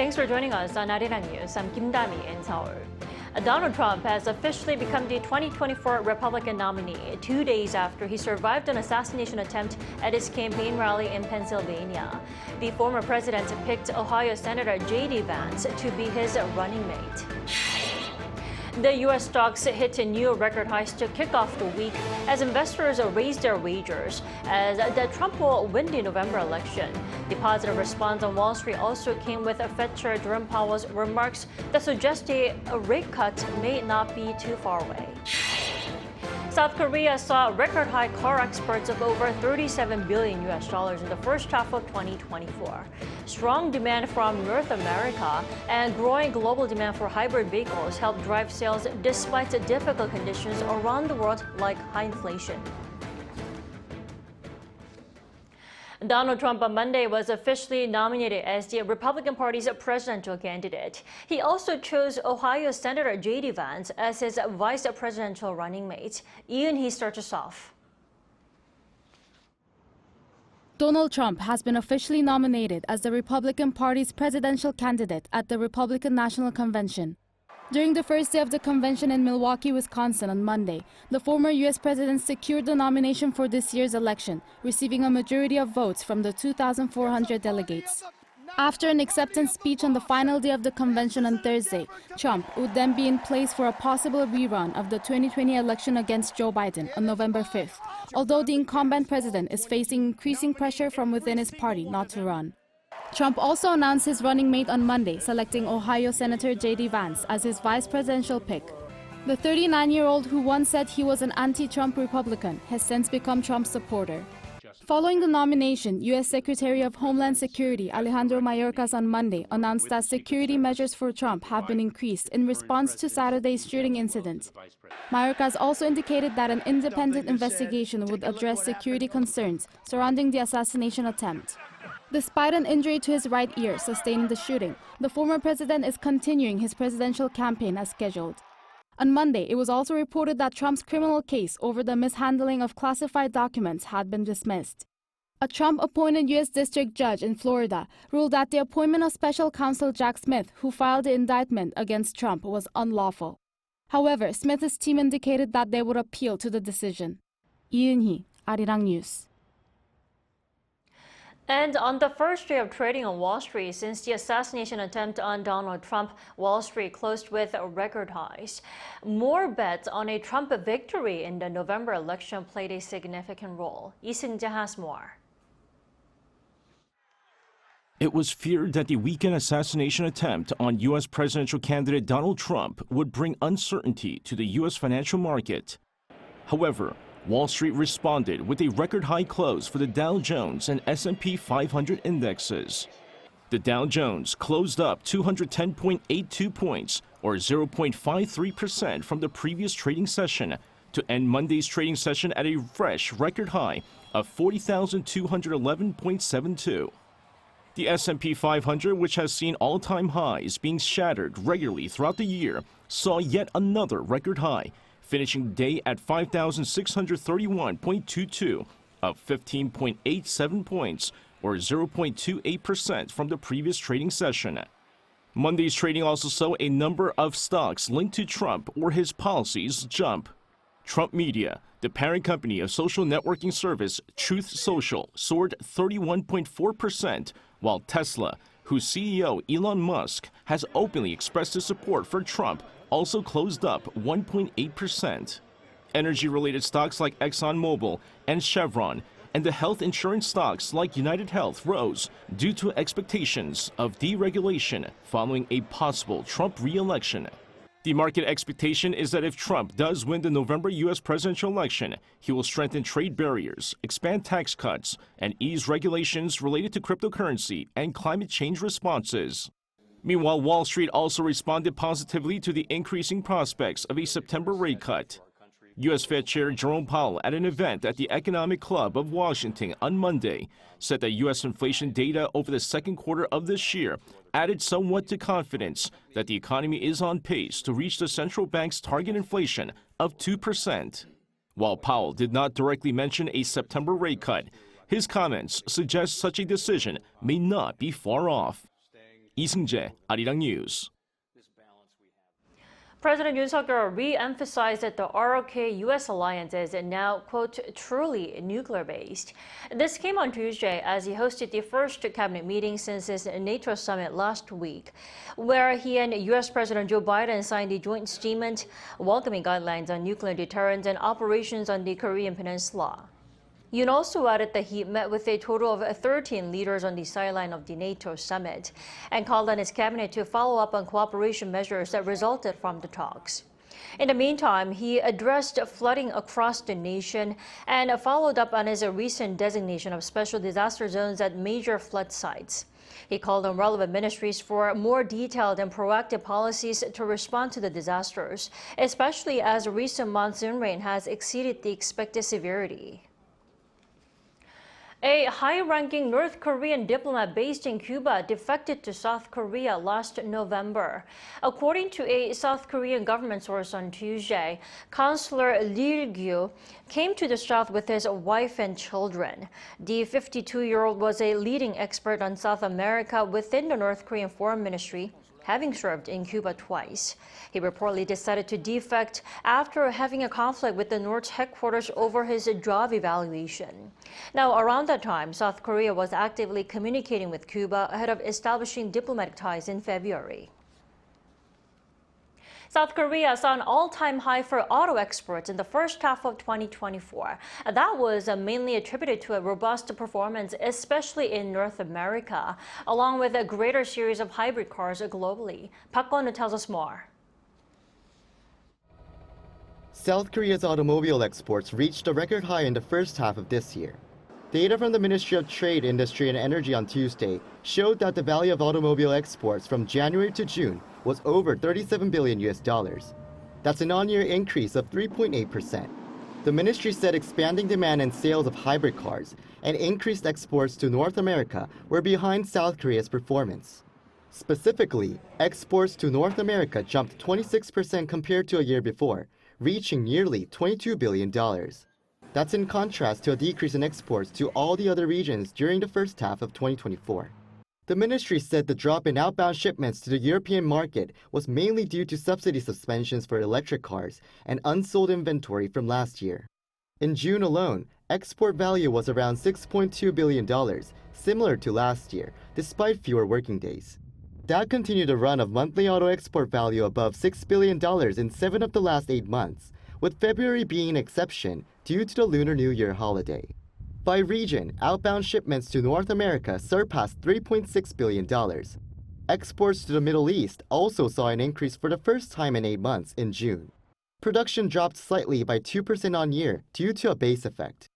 Thanks for joining us on Arirang News. I'm Kim Dami in Seoul. Donald Trump has officially become the 2024 Republican nominee 2 days after he survived an assassination attempt at his campaign rally in Pennsylvania. The former president picked Ohio Senator J.D. Vance to be his running mate. The U.S. stocks hit new record highs to kick off the week as investors raised their wagers that Trump will win the November election. The positive response on Wall Street also came with Fed Chair Jerome Powell's remarks that suggest a rate cut may not be too far away. South Korea saw record high car exports of over $37 billion in the first half of 2024. Strong demand from North America and growing global demand for hybrid vehicles helped drive sales despite difficult conditions around the world like high inflation. Donald Trump on Monday was officially nominated as the Republican Party's presidential candidate. He also chose Ohio Senator J.D. Vance as his vice presidential running mate. Yoon, he starts us off. Donald Trump has been officially nominated as the Republican Party's presidential candidate at the Republican National Convention. During the first day of the convention in Milwaukee, Wisconsin on Monday, the former U.S. president secured the nomination for this year's election, receiving a majority of votes from the 2,400 delegates. After an acceptance speech on the final day of the convention on Thursday, Trump would then be in place for a possible rerun of the 2020 election against Joe Biden on November 5th, although the incumbent president is facing increasing pressure from within his party not to run. Trump also announced his running mate on Monday, selecting Ohio Senator J.D. Vance as his vice presidential pick. The 39-year-old, who once said he was an anti-Trump Republican, has since become Trump's supporter. Following the nomination, U.S. Secretary of Homeland Security Alejandro Mayorkas on Monday announced that security measures for Trump have been increased in response to Saturday's shooting incident. Mayorkas also indicated that an independent investigation would address security concerns surrounding the assassination attempt. Despite an injury to his right ear sustained in the shooting, the former president is continuing his presidential campaign as scheduled. On Monday, it was also reported that Trump's criminal case over the mishandling of classified documents had been dismissed. A Trump-appointed U.S. district judge in Florida ruled that the appointment of special counsel Jack Smith, who filed the indictment against Trump, was unlawful. However, Smith's team indicated that they would appeal to the decision. Yoon, Arirang News. And on the first day of trading on Wall Street since the assassination attempt on Donald Trump, Wall Street closed with record highs. More bets on a Trump victory in the November election played a significant role. Lee Seung-jae has more. It was feared that the weekend assassination attempt on U.S. presidential candidate Donald Trump would bring uncertainty to the U.S. financial market. However, Wall Street responded with a record-high close for the Dow Jones and S&P 500 indexes. The Dow Jones closed up 210.82 points, or 0.53% from the previous trading session, to end Monday's trading session at a fresh record high of 40,211.72. The S&P 500, which has seen all-time highs being shattered regularly throughout the year, saw yet another record high, finishing the day at 5,631.22, up 15.87 points, or 0.28% from the previous trading session. Monday's trading also saw a number of stocks linked to Trump or his policies jump. Trump Media, the parent company of social networking service Truth Social, soared 31.4%, while Tesla, whose CEO Elon Musk has openly expressed his support for Trump, also closed up 1.8%. Energy-related stocks like ExxonMobil and Chevron and the health insurance stocks like United Health rose due to expectations of deregulation following a possible Trump re-election. The market expectation is that if Trump does win the November U.S. presidential election, he will strengthen trade barriers, expand tax cuts, and ease regulations related to cryptocurrency and climate change responses. Meanwhile, Wall Street also responded positively to the increasing prospects of a September rate cut. U.S. Fed Chair Jerome Powell at an event at the Economic Club of Washington on Monday said that U.S. inflation data over the second quarter of this year added somewhat to confidence that the economy is on pace to reach the central bank's target inflation of 2%. While Powell did not directly mention a September rate cut, his comments suggest such a decision may not be far off. 이승재, Arirang News. President Yoon Suk-yeol re-emphasized that the ROK-U.S. alliance is now, quote, truly nuclear-based. This came on Tuesday as he hosted the first cabinet meeting since his NATO summit last week, where he and U.S. President Joe Biden signed a joint statement welcoming guidelines on nuclear deterrence and operations on the Korean Peninsula. Yoon also added that he met with a total of 13 leaders on the sideline of the NATO summit and called on his cabinet to follow up on cooperation measures that resulted from the talks. In the meantime, he addressed flooding across the nation and followed up on his recent designation of special disaster zones at major flood sites. He called on relevant ministries for more detailed and proactive policies to respond to the disasters, especially as recent monsoon rain has exceeded the expected severity. A high-ranking North Korean diplomat based in Cuba defected to South Korea last November. According to a South Korean government source on Tuesday, Consular Lee Gyu came to the South with his wife and children. The 52-year-old was a leading expert on South America within the North Korean Foreign Ministry, having served in Cuba twice. He reportedly decided to defect after having a conflict with the North's headquarters over his job evaluation. Now, around that time, South Korea was actively communicating with Cuba ahead of establishing diplomatic ties in February. South Korea saw an all-time high for auto exports in the first half of 2024. That was mainly attributed to a robust performance, especially in North America, along with a greater series of hybrid cars globally. Park Kwon-woo tells us more. South Korea's automobile exports reached a record high in the first half of this year. Data from the Ministry of Trade, Industry and Energy on Tuesday showed that the value of automobile exports from January to June was over $37 billion. That's an on-year increase of 3.8%. The ministry said expanding demand and sales of hybrid cars and increased exports to North America were behind South Korea's performance. Specifically, exports to North America jumped 26% compared to a year before, reaching nearly $22 billion. That's in contrast to a decrease in exports to all the other regions during the first half of 2024. The ministry said the drop in outbound shipments to the European market was mainly due to subsidy suspensions for electric cars and unsold inventory from last year. In June alone, export value was around $6.2 billion, similar to last year, despite fewer working days. That continued a run of monthly auto export value above $6 billion in 7 of the last 8 months, with February being an exception due to the Lunar New Year holiday. By region, outbound shipments to North America surpassed $3.6 billion. Exports to the Middle East also saw an increase for the first time in 8 months in June. Production dropped slightly by 2% on year due to a base effect.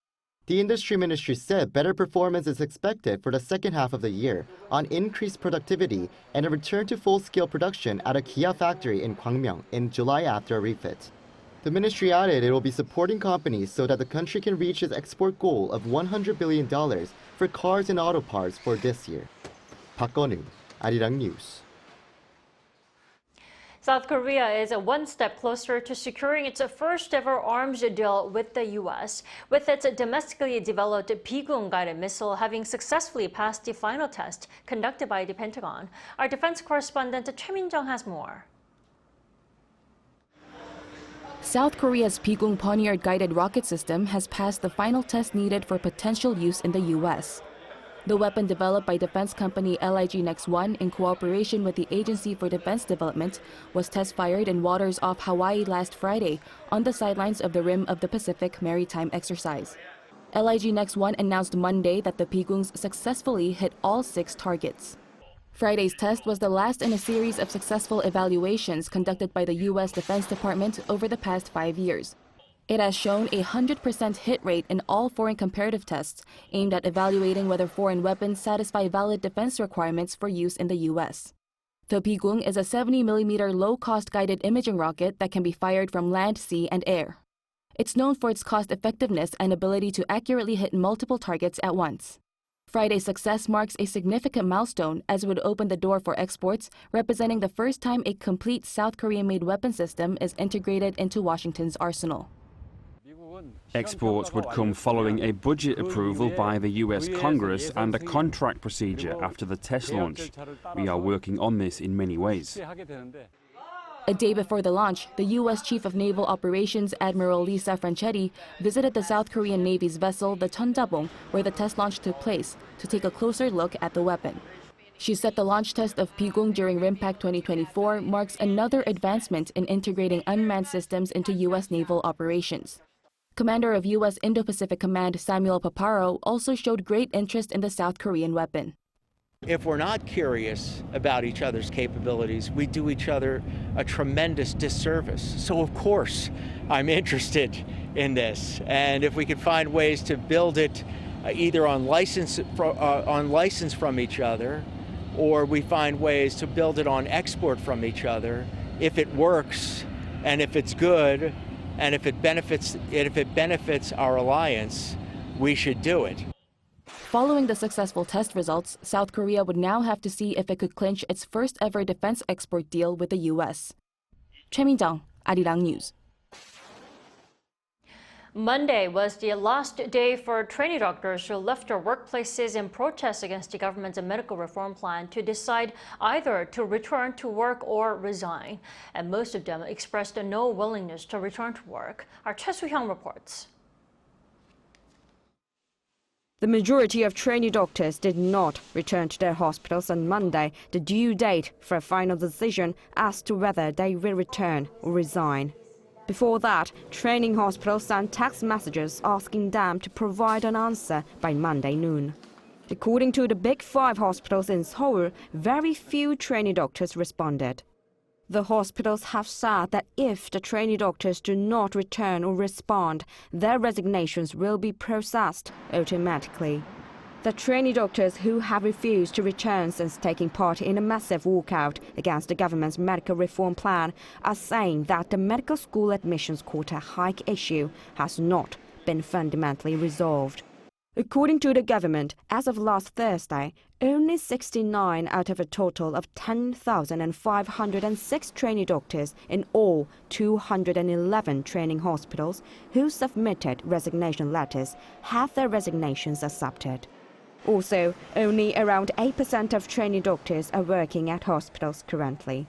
The industry ministry said better performance is expected for the second half of the year on increased productivity and a return to full-scale production at a Kia factory in Gwangmyeong in July after a refit. The ministry added it will be supporting companies so that the country can reach its export goal of $100 billion for cars and auto parts for this year. Park Kwon-woo, Arirang News. South Korea is one step closer to securing its first-ever arms deal with the U.S., with its domestically developed Bigung guided missile having successfully passed the final test conducted by the Pentagon. Our defense correspondent Choi Min-jung has more. South Korea's Bigung Poniard guided rocket system has passed the final test needed for potential use in the U.S. The weapon, developed by defense company LIG Next One in cooperation with the Agency for Defense Development, was test-fired in waters off Hawaii last Friday on the sidelines of the Rim of the Pacific maritime exercise. LIG Next One announced Monday that the Bigungs successfully hit all 6 targets. Friday's test was the last in a series of successful evaluations conducted by the U.S. Defense Department over the past 5 years. It has shown a 100% hit rate in all foreign comparative tests aimed at evaluating whether foreign weapons satisfy valid defense requirements for use in the U.S. The Bigung is a 70mm low-cost guided imaging rocket that can be fired from land, sea, and air. It's known for its cost-effectiveness and ability to accurately hit multiple targets at once. Friday's success marks a significant milestone as it would open the door for exports, representing the first time a complete South Korean-made weapon system is integrated into Washington's arsenal. Exports would come following a budget approval by the US Congress and a contract procedure after the test launch. We are working on this in many ways. A day before the launch, the U.S. Chief of Naval Operations Admiral Lisa Franchetti visited the South Korean Navy's vessel, the Cheonjabong, where the test launch took place, to take a closer look at the weapon. She said the launch test of Bigung during RIMPAC 2024 marks another advancement in integrating unmanned systems into U.S. naval operations. Commander of U.S. Indo-Pacific Command Samuel Paparo also showed great interest in the South Korean weapon. If we're not curious about each other's capabilities, we do each other a tremendous disservice. So of course, I'm interested in this. And if we could find ways to build it either on license from each other, or we find ways to build it on export from each other, if it works and if it's good and if it benefits our alliance, we should do it. Following the successful test results, South Korea would now have to see if it could clinch its first-ever defense export deal with the U.S. Choi Min-jung, Arirang News. Monday was the last day for trainee doctors who left their workplaces in protest against the government's medical reform plan to decide either to return to work or resign. And most of them expressed no willingness to return to work. Our Choi Soo-hyung reports. The majority of trainee doctors did not return to their hospitals on Monday, the due date for a final decision as to whether they will return or resign. Before that, training hospitals sent text messages asking them to provide an answer by Monday noon. According to the Big Five hospitals in Seoul, very few trainee doctors responded. The hospitals have said that if the trainee doctors do not return or respond, their resignations will be processed automatically. The trainee doctors who have refused to return since taking part in a massive walkout against the government's medical reform plan are saying that the medical school admissions quota hike issue has not been fundamentally resolved. According to the government, as of last Thursday, only 69 out of a total of 10,506 trainee doctors in all 211 training hospitals who submitted resignation letters have their resignations accepted. Also, only around 8% of trainee doctors are working at hospitals currently.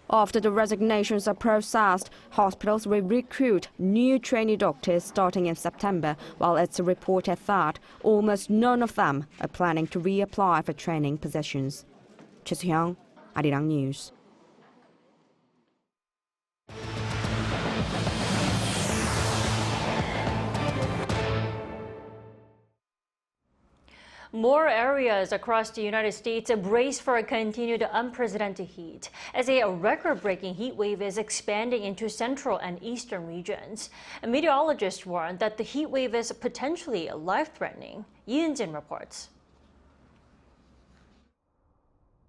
After the resignations are processed, hospitals will recruit new trainee doctors starting in September, while it's reported that almost none of them are planning to reapply for training positions. Choi Soo-hyung, Arirang News. More areas across the United States brace for a continued unprecedented heat as a record-breaking heat wave is expanding into central and eastern regions. And meteorologists warn that the heat wave is potentially life-threatening. Yoon reports.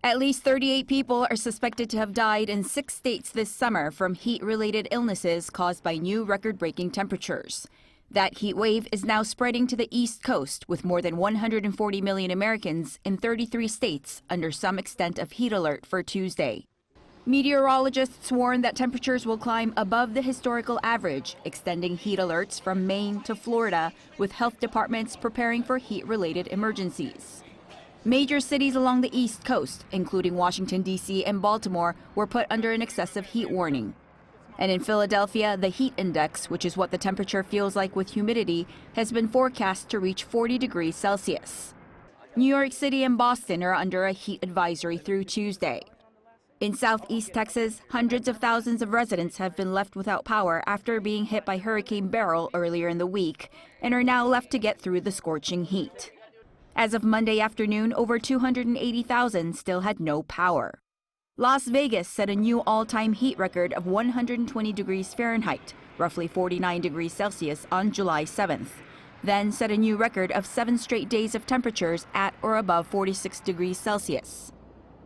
At least 38 people are suspected to have died in 6 states this summer from heat-related illnesses caused by new record-breaking temperatures. That heat wave is now spreading to the East Coast, with more than 140 million Americans in 33 states under some extent of heat alert for Tuesday. Meteorologists warn that temperatures will climb above the historical average, extending heat alerts from Maine to Florida, with health departments preparing for heat-related emergencies. Major cities along the East Coast, including Washington, D.C. and Baltimore, were put under an excessive heat warning. And in Philadelphia, the heat index, which is what the temperature feels like with humidity, has been forecast to reach 40 degrees Celsius. New York City and Boston are under a heat advisory through Tuesday. In southeast Texas, hundreds of thousands of residents have been left without power after being hit by Hurricane Beryl earlier in the week and are now left to get through the scorching heat. As of Monday afternoon, over 280,000 still had no power. Las Vegas set a new all-time heat record of 120 degrees Fahrenheit, roughly 49 degrees Celsius, on July 7th, then set a new record of 7 straight days of temperatures at or above 46 degrees Celsius.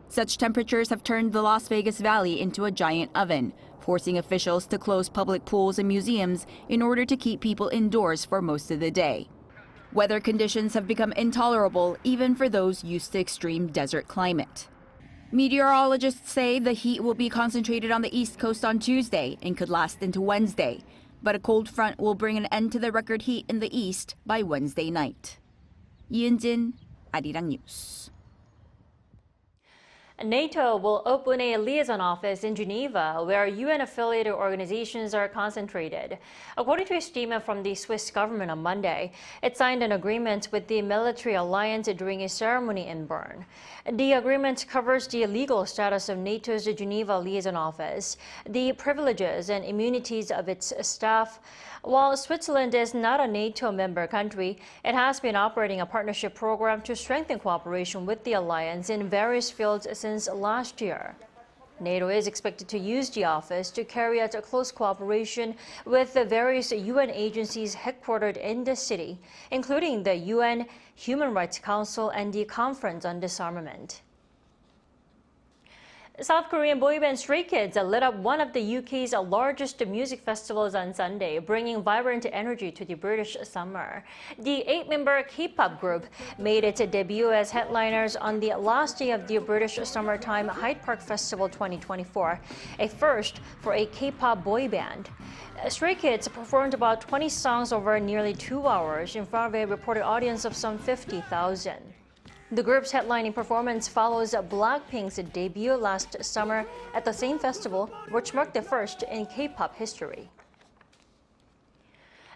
Such temperatures have turned the Las Vegas Valley into a giant oven, forcing officials to close public pools and museums in order to keep people indoors for most of the day. Weather conditions have become intolerable even for those used to extreme desert climate. Meteorologists say the heat will be concentrated on the East Coast on Tuesday and could last into Wednesday. but a cold front will bring an end to the record heat in the east by Wednesday night. Yoon, Arirang News. NATO will open a liaison office in Geneva, where UN-affiliated organizations are concentrated. According to a statement from the Swiss government on Monday, it signed an agreement with the military alliance during a ceremony in Bern. The agreement covers the legal status of NATO's Geneva liaison office, the privileges and immunities of its staff. While Switzerland is not a NATO member country, it has been operating a partnership program to strengthen cooperation with the alliance in various fields since last year. NATO is expected to use the office to carry out a close cooperation with the various UN agencies headquartered in the city, including the UN Human Rights Council and the Conference on Disarmament. South Korean boyband Stray Kids lit up one of the UK's largest music festivals on Sunday, bringing vibrant energy to the British summer. The 8-member K-pop group made its debut as headliners on the last day of the British Summertime Hyde Park Festival 2024, a first for a K-pop boy band. Stray Kids performed about 20 songs over nearly 2 hours in front of a reported audience of some 50,000. The group's headlining performance follows Blackpink's debut last summer at the same festival, which marked the first in K-pop history.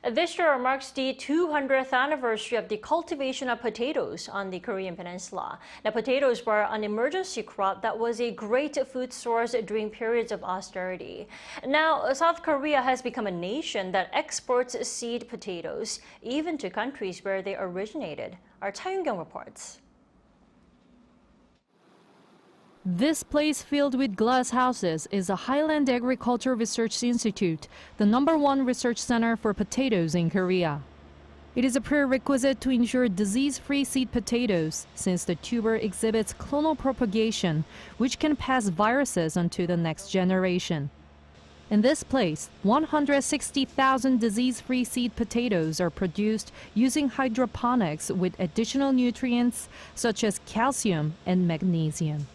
This year marks the 200th anniversary of the cultivation of potatoes on the Korean peninsula. Now, potatoes were an emergency crop that was a great food source during periods of austerity. Now, South Korea has become a nation that exports seed potatoes, even to countries where they originated. Our Cha Yoon-kyung reports. This place filled with glass houses is the Highland Agriculture Research Institute, the #1 research center for potatoes in Korea. It is a prerequisite to ensure disease-free seed potatoes, since the tuber exhibits clonal propagation, which can pass viruses onto the next generation. In this place, 160,000 disease-free seed potatoes are produced using hydroponics with additional nutrients such as calcium and magnesium.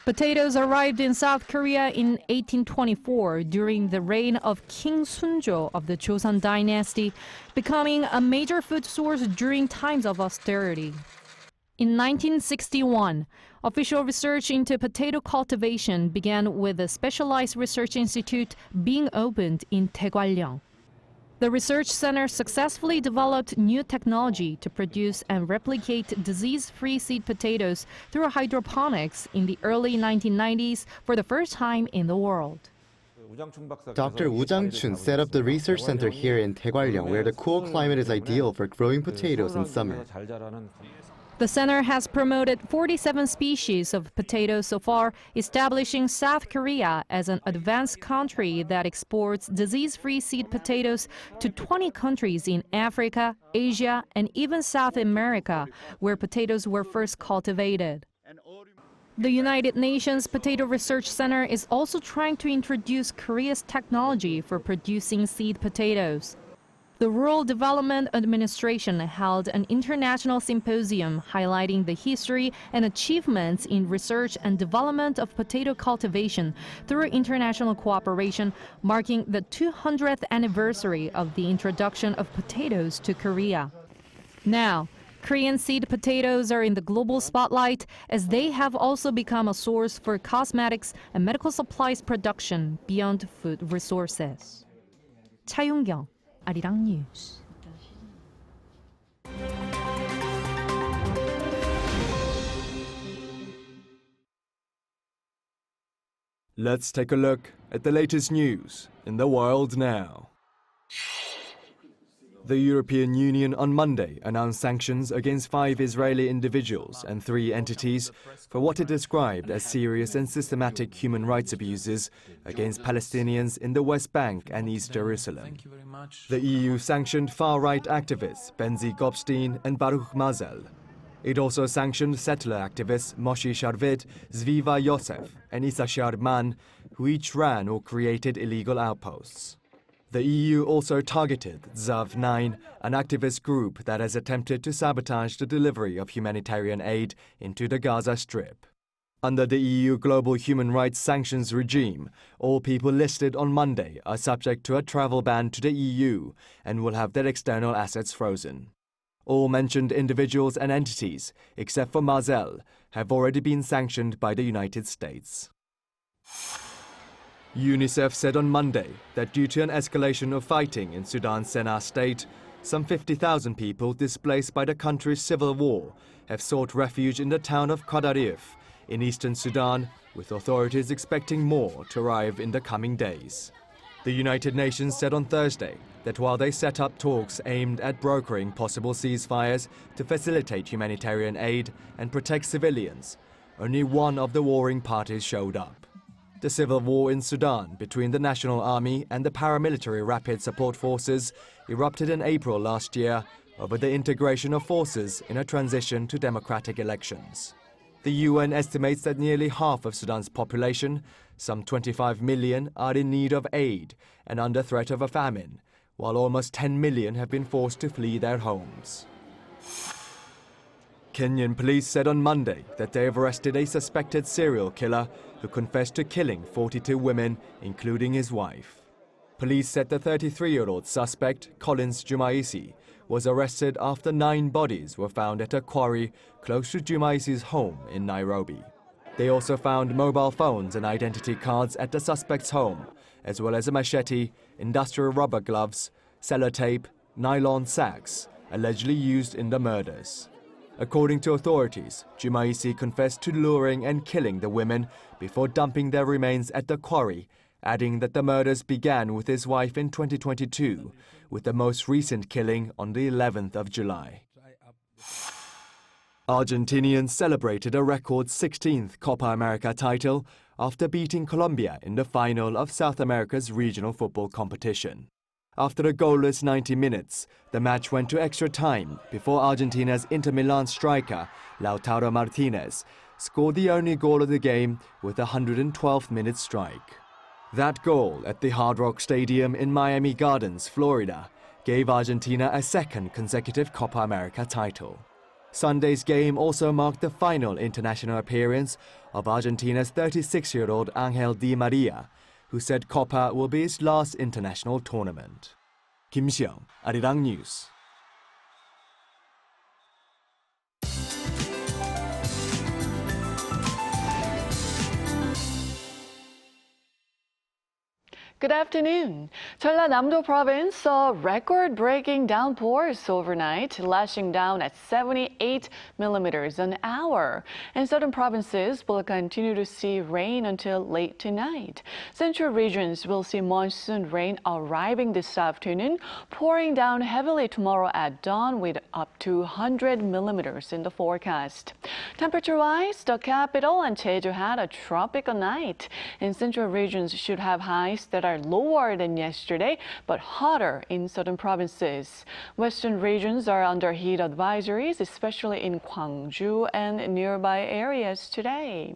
Potatoes arrived in South Korea in 1824 during the reign of King Sunjo of the Joseon dynasty, becoming a major food source during times of austerity. In 1961, official research into potato cultivation began with a specialized research institute being opened in Taegwallyeong. The research center successfully developed new technology to produce and replicate disease-free seed potatoes through hydroponics in the early 1990s for the first time in the world. Dr. Woo Jang-chun set up the research center here in Taegwallyeong, where the cool climate is ideal for growing potatoes in summer. The center has promoted 47 species of potatoes so far, establishing South Korea as an advanced country that exports disease-free seed potatoes to 20 countries in Africa, Asia, and even South America, where potatoes were first cultivated. The United Nations Potato Research Center is also trying to introduce Korea's technology for producing seed potatoes. The Rural Development Administration held an international symposium highlighting the history and achievements in research and development of potato cultivation through international cooperation, marking the 200th anniversary of the introduction of potatoes to Korea. Now, Korean seed potatoes are in the global spotlight as they have also become a source for cosmetics and medical supplies production beyond food resources. Cha Yoon-kyung, Arirang News. Let's take a look at the latest news in the world now. The European Union on Monday announced sanctions against 5 Israeli individuals and 3 entities for what it described as serious and systematic human rights abuses against Palestinians in the West Bank and East Jerusalem. The EU sanctioned far-right activists Benzi Gopstein and Baruch Mazel. It also sanctioned settler activists Moshe Sharvet, Zviva Yosef, and Issachar Man, who each ran or created illegal outposts. The EU also targeted Zav 9, an activist group that has attempted to sabotage the delivery of humanitarian aid into the Gaza Strip. Under the EU global human rights sanctions regime, all people listed on Monday are subject to a travel ban to the EU and will have their external assets frozen. All mentioned individuals and entities, except for Marzel, have already been sanctioned by the United States. UNICEF said on Monday that due to an escalation of fighting in Sudan's Sennar state, some 50,000 people displaced by the country's civil war have sought refuge in the town of Qadarif in eastern Sudan, with authorities expecting more to arrive in the coming days. The United Nations said on Thursday that while they set up talks aimed at brokering possible ceasefires to facilitate humanitarian aid and protect civilians, only one of the warring parties showed up. The civil war in Sudan between the National Army and the paramilitary Rapid Support Forces erupted in April last year over the integration of forces in a transition to democratic elections. The UN estimates that nearly half of Sudan's population, some 25 million, are in need of aid and under threat of a famine, while almost 10 million have been forced to flee their homes. Kenyan police said on Monday that they have arrested a suspected serial killer who confessed to killing 42 women, including his wife. Police said the 33-year-old suspect, Collins Jumaisi, was arrested after 9 bodies were found at a quarry close to Jumaisi's home in Nairobi. They also found mobile phones and identity cards at the suspect's home, as well as a machete, industrial rubber gloves, sellotape, nylon sacks, allegedly used in the murders. According to authorities, Jumaisi confessed to luring and killing the women before dumping their remains at the quarry, adding that the murders began with his wife in 2022, with the most recent killing on the 11th of July. Argentinians celebrated a record 16th Copa America title after beating Colombia in the final of South America's regional football competition. After a goalless 90 minutes, the match went to extra time before Argentina's Inter Milan striker, Lautaro Martinez, scored the only goal of the game with a 112th minute strike. That goal at the Hard Rock Stadium in Miami Gardens, Florida, gave Argentina a second consecutive Copa America title. Sunday's game also marked the final international appearance of Argentina's 36-year-old Angel Di Maria, who said Copa will be his last international tournament. Kim Seong, Arirang News. Good afternoon. Jeollanam-do province saw record-breaking downpours overnight, lashing down at 78 millimeters an hour. And southern provinces will continue to see rain until late tonight. Central regions will see monsoon rain arriving this afternoon, pouring down heavily tomorrow at dawn with up to 100 millimeters in the forecast. Temperature-wise, the capital and Jeju had a tropical night, and central regions should have highs that are lower than yesterday, but hotter in southern provinces. Western regions are under heat advisories, especially in Gwangju and nearby areas today.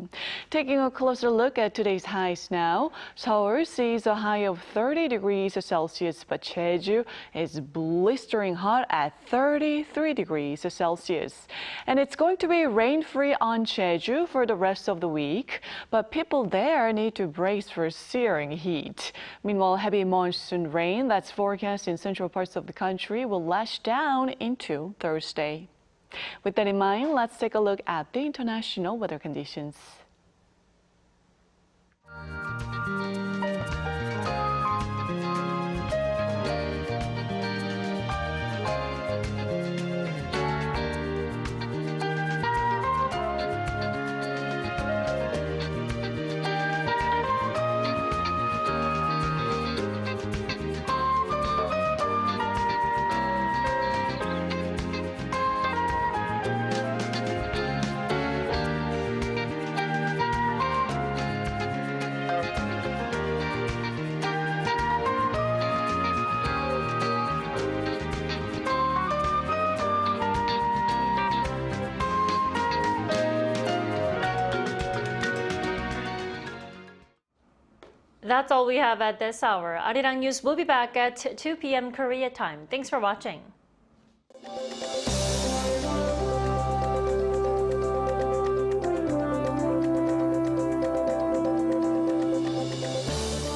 Taking a closer look at today's highs now, Seoul sees a high of 30 degrees Celsius, but Jeju is blistering hot at 33 degrees Celsius. And it's going to be rain-free on Jeju for the rest of the week, but people there need to brace for searing heat. Meanwhile, heavy monsoon rain that's forecast in central parts of the country will lash down into Thursday. With that in mind, let's take a look at the international weather conditions. That's all we have at this hour. Arirang News will be back at 2 p.m. Korea time. Thanks for watching.